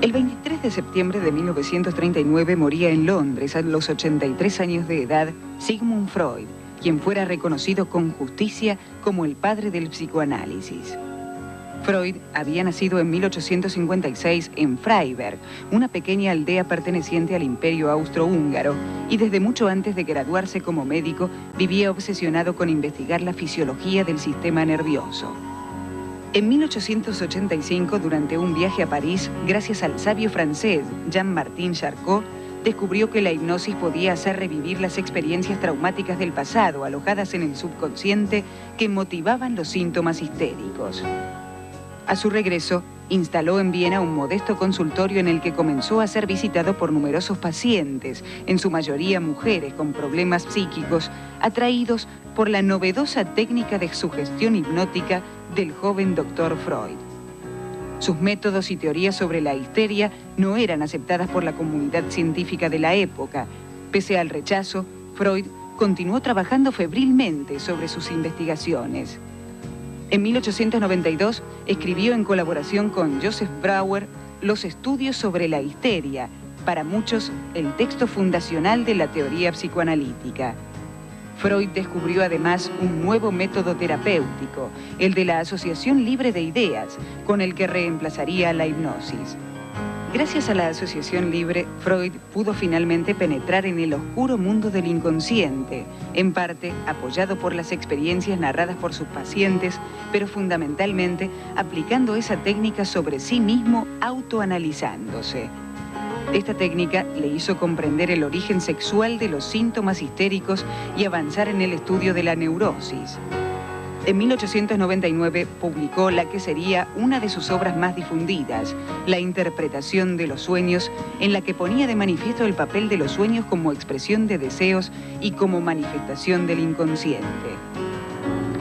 El 23 de septiembre de 1939 moría en Londres a los 83 años de edad Sigmund Freud, quien fuera reconocido con justicia como el padre del psicoanálisis. Freud había nacido en 1856 en Freiberg, una pequeña aldea perteneciente al Imperio Austrohúngaro, y desde mucho antes de graduarse como médico vivía obsesionado con investigar la fisiología del sistema nervioso. En 1885, durante un viaje a París, gracias al sabio francés Jean-Martin Charcot, descubrió que la hipnosis podía hacer revivir las experiencias traumáticas del pasado alojadas en el subconsciente que motivaban los síntomas histéricos. A su regreso, instaló en Viena un modesto consultorio en el que comenzó a ser visitado por numerosos pacientes, en su mayoría mujeres con problemas psíquicos, atraídos por la novedosa técnica de sugestión hipnótica del joven doctor Freud. Sus métodos y teorías sobre la histeria no eran aceptadas por la comunidad científica de la época. Pese al rechazo, Freud continuó trabajando febrilmente sobre sus investigaciones. En 1892 escribió en colaboración con Joseph Brauer Los estudios sobre la histeria, para muchos el texto fundacional de la teoría psicoanalítica. Freud descubrió además un nuevo método terapéutico, el de la asociación libre de ideas, con el que reemplazaría la hipnosis. Gracias a la asociación libre, Freud pudo finalmente penetrar en el oscuro mundo del inconsciente, en parte apoyado por las experiencias narradas por sus pacientes, pero fundamentalmente aplicando esa técnica sobre sí mismo autoanalizándose. Esta técnica le hizo comprender el origen sexual de los síntomas histéricos y avanzar en el estudio de la neurosis. En 1899 publicó la que sería una de sus obras más difundidas, La interpretación de los sueños, en la que ponía de manifiesto el papel de los sueños como expresión de deseos y como manifestación del inconsciente.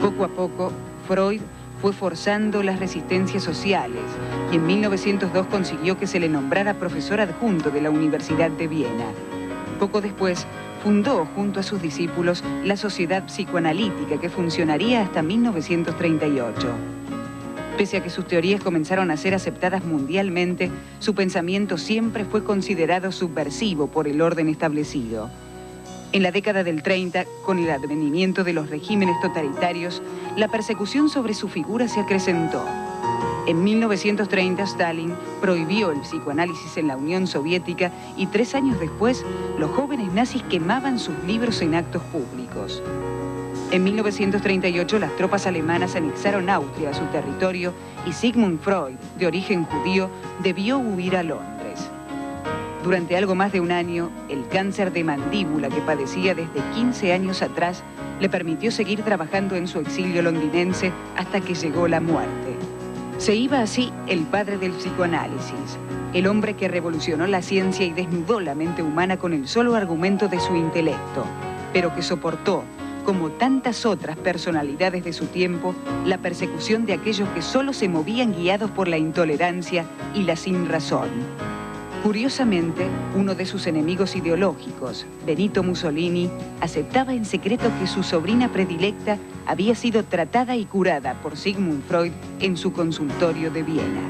Poco a poco, Freud fue forzando las resistencias sociales y en 1902 consiguió que se le nombrara profesor adjunto de la Universidad de Viena. Poco después, fundó junto a sus discípulos la Sociedad Psicoanalítica, que funcionaría hasta 1938. Pese a que sus teorías comenzaron a ser aceptadas mundialmente, su pensamiento siempre fue considerado subversivo por el orden establecido. En la década del 30, con el advenimiento de los regímenes totalitarios, la persecución sobre su figura se acrecentó. En 1930, Stalin prohibió el psicoanálisis en la Unión Soviética y 3 años después, los jóvenes nazis quemaban sus libros en actos públicos. En 1938, las tropas alemanas anexaron Austria a su territorio y Sigmund Freud, de origen judío, debió huir a Londres. Durante algo más de un año, el cáncer de mandíbula que padecía desde 15 años atrás le permitió seguir trabajando en su exilio londinense hasta que llegó la muerte. Se iba así el padre del psicoanálisis, el hombre que revolucionó la ciencia y desnudó la mente humana con el solo argumento de su intelecto, pero que soportó, como tantas otras personalidades de su tiempo, la persecución de aquellos que solo se movían guiados por la intolerancia y la sinrazón. Curiosamente, uno de sus enemigos ideológicos, Benito Mussolini, aceptaba en secreto que su sobrina predilecta había sido tratada y curada por Sigmund Freud en su consultorio de Viena.